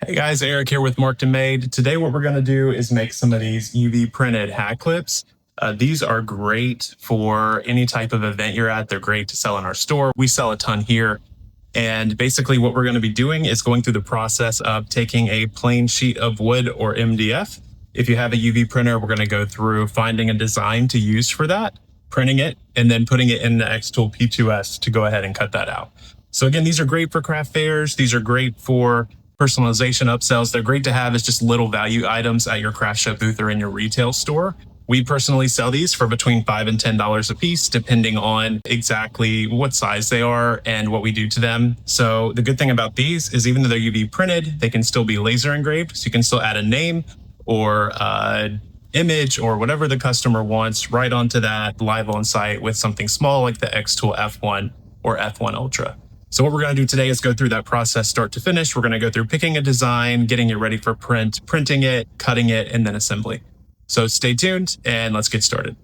Hey guys, Eric here with Marked and Made. Today what we're going to do is make some of these UV printed hat clips. These are great for any type of event you're at. They're great to sell in our store. We sell a ton here. And basically what we're going to be doing is going through the process of taking a plain sheet of wood or MDF. If you have a UV printer, we're going to go through finding a design to use for that, printing it, and then putting it in the xTool P2S to go ahead and cut that out. So again, these are great for craft fairs. These are great for personalization upsells. They're great to have as just little value items at your craft show booth or in your retail store. We personally sell these for between $5 and $10 a piece, depending on exactly what size they are and what we do to them. So the good thing about these is even though they're UV printed, they can still be laser engraved. So you can still add a name or image or whatever the customer wants right onto that live on site with something small like the xTool F1 or F1 Ultra. So what we're going to do today is go through that process start to finish. We're going to go through picking a design, getting it ready for print, printing it, cutting it, and then assembly. So stay tuned and let's get started.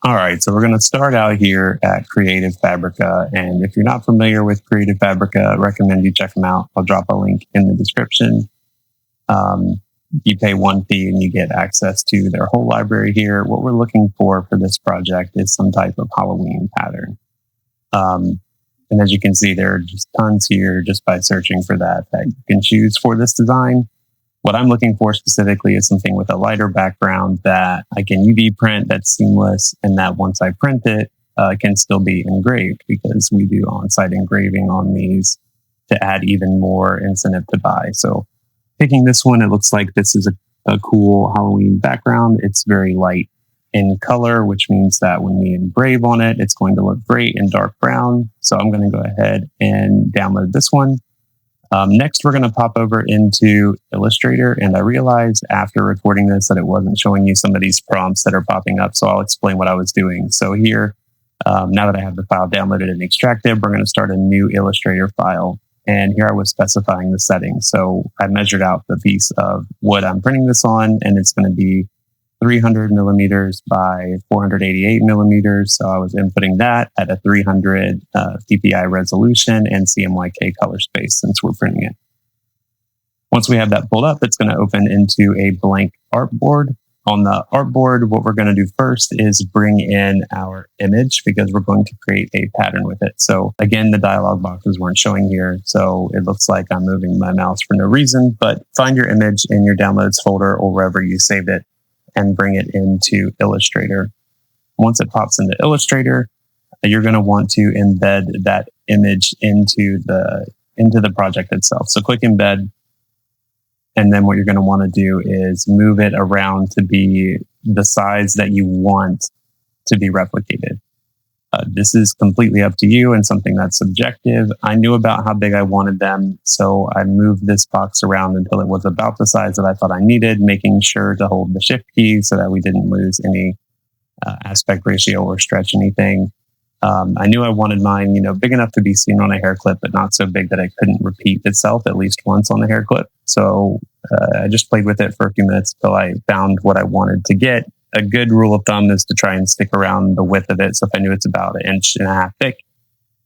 All right, so we're going to start out here at Creative Fabrica. And if you're not familiar with Creative Fabrica, I recommend you check them out. I'll drop a link in the description. You pay one fee and you get access to their whole library here. What we're looking for this project is some type of Halloween pattern. And as you can see, there are just tons here just by searching for that you can choose for this design. What I'm looking for specifically is something with a lighter background that I can UV print, that's seamless, and that once I print it, can still be engraved, because we do on-site engraving on these to add even more incentive to buy. So picking this one, it looks like this is a cool Halloween background. It's very light in color, which means that when we engrave on it, it's going to look great in dark brown. So I'm going to go ahead and download this one. Next, we're going to pop over into Illustrator. And I realized after recording this that it wasn't showing you some of these prompts that are popping up. So I'll explain what I was doing. So here, now that I have the file downloaded and extracted, we're going to start a new Illustrator file. And here I was specifying the settings. So I measured out the piece of wood I'm printing this on, and it's going to be 300 millimeters by 488 millimeters. So I was inputting that at a 300 dpi resolution and CMYK color space since we're printing it. Once we have that pulled up, it's going to open into a blank artboard. On the artboard, what we're going to do first is bring in our image, because we're going to create a pattern with it. So again, the dialog boxes weren't showing here, so it looks like I'm moving my mouse for no reason, but find your image in your downloads folder or wherever you saved it and bring it into Illustrator. Once it pops into Illustrator, you're going to want to embed that image into the project itself. So click embed, and then what you're going to want to do is move it around to be the size that you want to be replicated. This is completely up to you and something that's subjective. I knew about how big I wanted them, so I moved this box around until it was about the size that I thought I needed, making sure to hold the shift key so that we didn't lose any aspect ratio or stretch anything. I knew I wanted mine, big enough to be seen on a hair clip, but not so big that it couldn't repeat itself at least once on the hair clip. So I just played with it for a few minutes until I found what I wanted to get. A good rule of thumb is to try and stick around the width of it. So if I knew it's about 1.5 inches thick,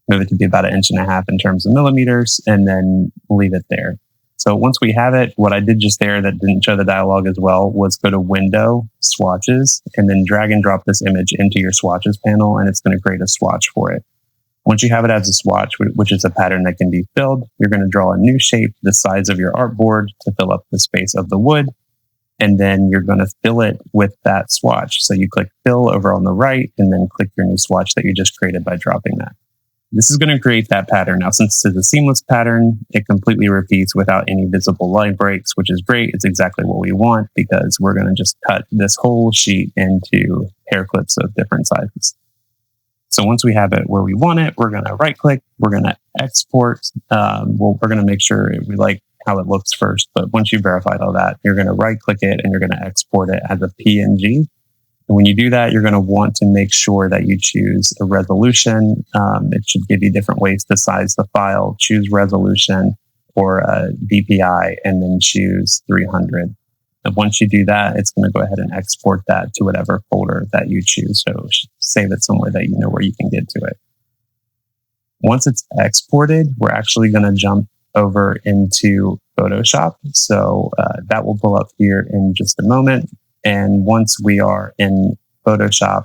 move it to be about 1.5 inches in terms of millimeters, and then leave it there. So once we have it, what I did just there that didn't show the dialog as well was go to Window, Swatches, and then drag and drop this image into your Swatches panel, and it's going to create a swatch for it. Once you have it as a swatch, which is a pattern that can be filled, you're going to draw a new shape the size of your artboard to fill up the space of the wood. And then you're going to fill it with that swatch. So you click fill over on the right, and then click your new swatch that you just created by dropping that. This is going to create that pattern. Now, since it's a seamless pattern, it completely repeats without any visible line breaks, which is great. It's exactly what we want, because we're going to just cut this whole sheet into hair clips of different sizes. So once we have it where we want it, we're going to right click, we're going to export. We're going to make sure we like how it looks first, but once you've verified all that, you're going to right click it and you're going to export it as a PNG. And when you do that, you're going to want to make sure that you choose a resolution. It should give you different ways to size the file. Choose resolution or DPI, and then choose 300. And once you do that, it's going to go ahead and export that to whatever folder that you choose. So save it somewhere that you know where you can get to it. Once it's exported, we're actually going to jump over into Photoshop. So that will pull up here in just a moment. And once we are in Photoshop,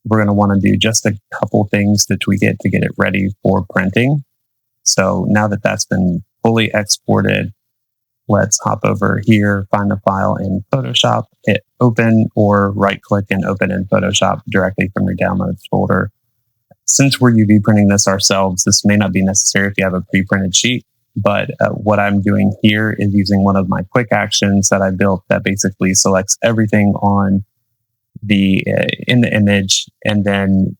we're going to want to do just a couple things to tweak it to get it ready for printing. So now that that's been fully exported, let's hop over here, find the file in Photoshop, hit open, or right click and open in Photoshop directly from your downloads folder. Since we're UV printing this ourselves, this may not be necessary if you have a pre-printed sheet, but what I'm doing here is using one of my quick actions that I built that basically selects everything on the in the image, and then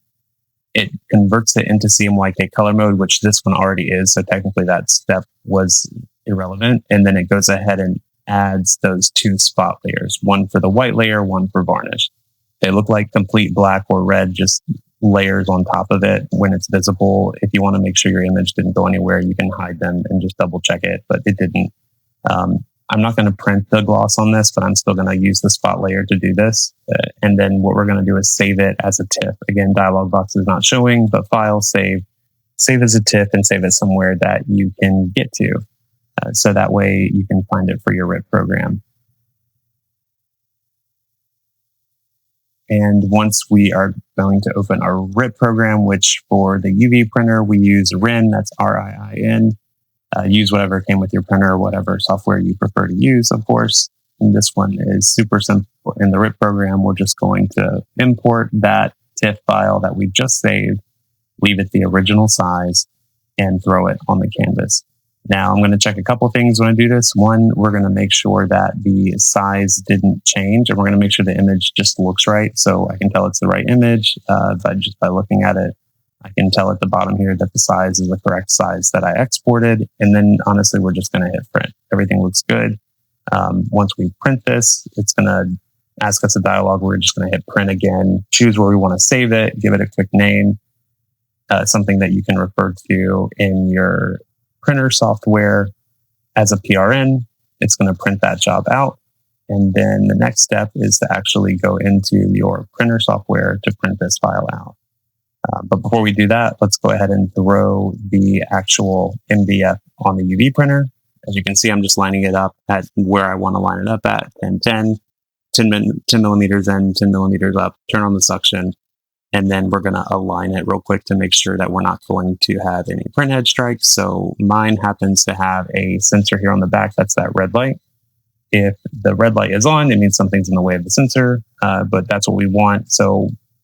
it converts it into CMYK color mode, which this one already is. So technically that step was irrelevant. And then it goes ahead and adds those two spot layers, one for the white layer, one for varnish. They look like complete black or red, just layers on top of it when it's visible. If you want to make sure your image didn't go anywhere, you can hide them and just double check it, but it didn't. I'm not going to print the gloss on this, but I'm still going to use the spot layer to do this. And then what we're going to do is save it as a TIFF. Again, dialog box is not showing, but file, save as a TIFF, and save it somewhere that you can get to. So that way you can find it for your RIP program. And once we are going to open our RIP program, which for the UV printer, we use RIN, that's RIIN. Use whatever came with your printer, whatever software you prefer to use, of course. And this one is super simple. In the RIP program, we're just going to import that TIFF file that we just saved, leave it the original size, and throw it on the canvas. Now, I'm going to check a couple things when I do this. One, we're going to make sure that the size didn't change, and we're going to make sure the image just looks right. So I can tell it's the right image by looking at it. I can tell at the bottom here that the size is the correct size that I exported. And then honestly, we're just going to hit print. Everything looks good. Once we print this, it's going to ask us a dialog. We're just going to hit print again, choose where we want to save it, give it a quick name, something that you can refer to in your printer software as a PRN. It's going to print that job out. And then the next step is to actually go into your printer software to print this file out. But before we do that, let's go ahead and throw the actual MDF on the UV printer. As you can see, I'm just lining it up at where I want to line it up at, 10 millimeters in, 10 millimeters up, turn on the suction, and then we're going to align it real quick to make sure that we're not going to have any print head strikes. So mine happens to have a sensor here on the back. That's that red light. If the red light is on, it means something's in the way of the sensor, but that's what we want.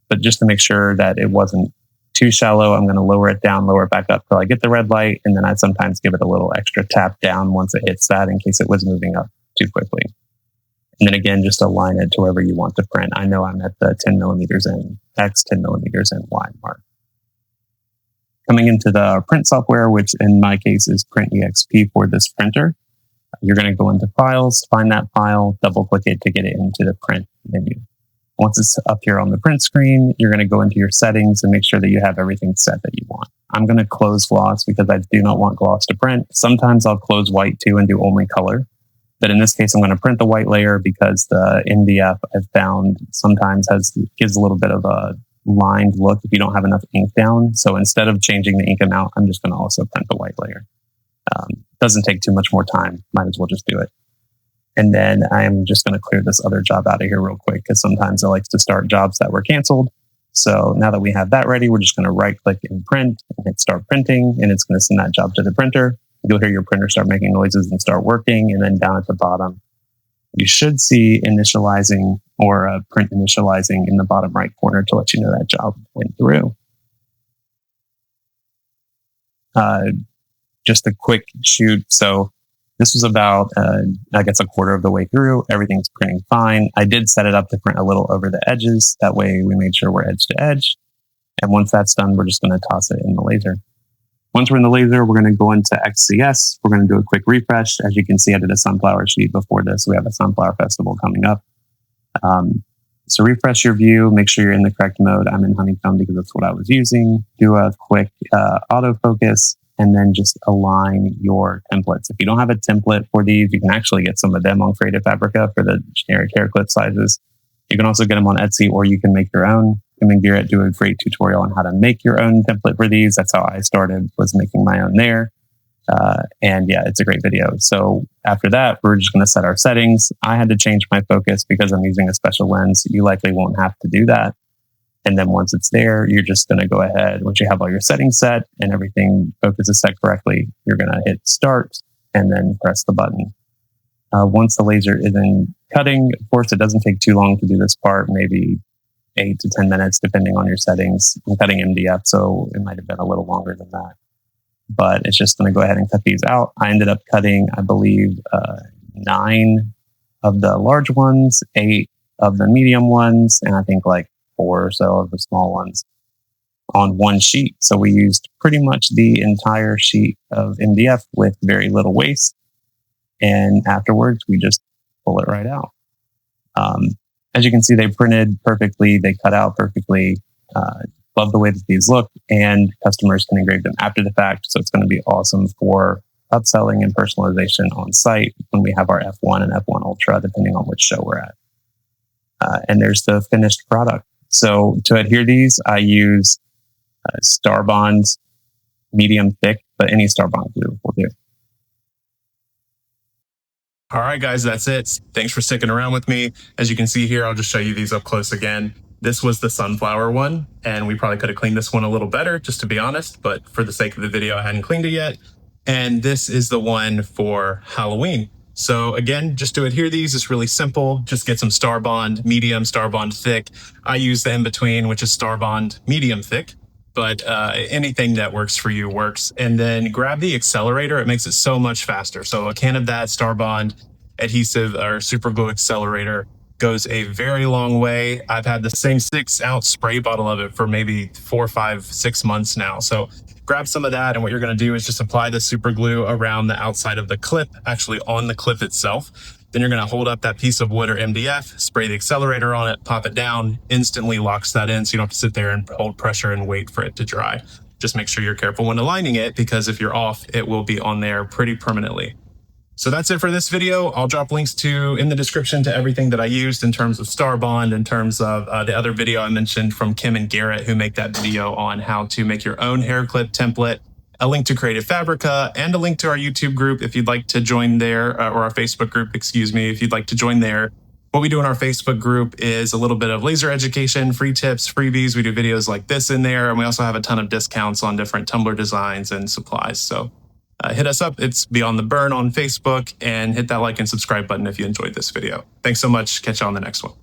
But just to make sure that it wasn't too shallow, I'm going to lower it down, lower it back up till I get the red light. And then I sometimes give it a little extra tap down once it hits that in case it was moving up too quickly. And then again, just align it to wherever you want to print. I know I'm at the 10 millimeters in X, 10 millimeters in Y mark. Coming into the print software, which in my case is Print EXP for this printer, you're going to go into Files, find that file, double click it to get it into the print menu. Once it's up here on the print screen, you're going to go into your settings and make sure that you have everything set that you want. I'm going to close gloss because I do not want gloss to print. Sometimes I'll close white too and do only color. But in this case, I'm going to print the white layer because the MDF I've found sometimes gives a little bit of a lined look if you don't have enough ink down. So instead of changing the ink amount, I'm just going to also print the white layer. Doesn't take too much more time. Might as well just do it. And then I'm just going to clear this other job out of here real quick because sometimes it likes to start jobs that were canceled. So now that we have that ready, we're just going to right click and print and hit start printing, and it's going to send that job to the printer. You'll hear your printer start making noises and start working. And then down at the bottom, you should see initializing or print initializing in the bottom right corner to let you know that job went through. Just a quick shoot. So this was about, I guess, a quarter of the way through. Everything's printing fine. I did set it up to print a little over the edges. That way we made sure we're edge to edge. And once that's done, we're just going to toss it in the laser. Once we're in the laser, we're going to go into XCS. We're going to do a quick refresh. As you can see, I did a sunflower sheet before this. We have a sunflower festival coming up. So refresh your view. Make sure you're in the correct mode. I'm in Honeycomb because that's what I was using. Do a quick autofocus. And then just align your templates. If you don't have a template for these, you can actually get some of them on Creative Fabrica for the generic hair clip sizes. You can also get them on Etsy, or you can make your own. Kim and Garrett do a great tutorial on how to make your own template for these. That's how I started, was making my own there. And yeah, it's a great video. So after that, we're just going to set our settings. I had to change my focus because I'm using a special lens. You likely won't have to do that. And then once it's there, you're just going to go ahead. Once you have all your settings set and everything focus is set correctly, you're going to hit start and then press the button. Once the laser is in cutting, of course, it doesn't take too long to do this part, maybe 8 to 10 minutes, depending on your settings. I'm cutting MDF, so it might have been a little longer than that. But it's just going to go ahead and cut these out. I ended up cutting, I believe, 9 of the large ones, 8 of the medium ones, and I think like 4 or so of the small ones on one sheet. So we used pretty much the entire sheet of MDF with very little waste. And afterwards, we just pull it right out. As you can see, they printed perfectly. They cut out perfectly. Love the way that these look, and customers can engrave them after the fact. So it's going to be awesome for upselling and personalization on site when we have our F1 and F1 Ultra, depending on which show we're at. And there's the finished product. So to adhere these, I use Starbond medium thick, but any Starbond glue will do. All right, guys, that's it. Thanks for sticking around with me. As you can see here, I'll just show you these up close again. This was the sunflower one, and we probably could have cleaned this one a little better, just to be honest, but for the sake of the video, I hadn't cleaned it yet. And this is the one for Halloween. So again, just to adhere these, it's really simple. Just get some Starbond medium, Starbond thick. I use the in-between, which is Starbond medium thick, but anything that works for you works. And then grab the accelerator. It makes it so much faster. So a can of that Starbond adhesive or super glue accelerator goes a very long way. I've had the same 6-ounce spray bottle of it for maybe 4, 5, 6 months now. So grab some of that, and what you're going to do is just apply the super glue around the outside of the clip, actually on the clip itself. Then you're going to hold up that piece of wood or MDF, spray the accelerator on it, pop it down, instantly locks that in, so you don't have to sit there and hold pressure and wait for it to dry. Just make sure you're careful when aligning it, because if you're off, it will be on there pretty permanently. So that's it for this video. I'll drop links in the description to everything that I used in terms of Starbond, in terms of the other video I mentioned from Kim and Garrett, who make that video on how to make your own hair clip template, a link to Creative Fabrica, and a link to our YouTube group if you'd like to join there, or our Facebook group, excuse me, if you'd like to join there. What we do in our Facebook group is a little bit of laser education, free tips, freebies. We do videos like this in there, and we also have a ton of discounts on different Tumbler designs and supplies. So hit us up. It's Beyond the Burn on Facebook, and hit that like and subscribe button if you enjoyed this video. Thanks so much. Catch you on the next one.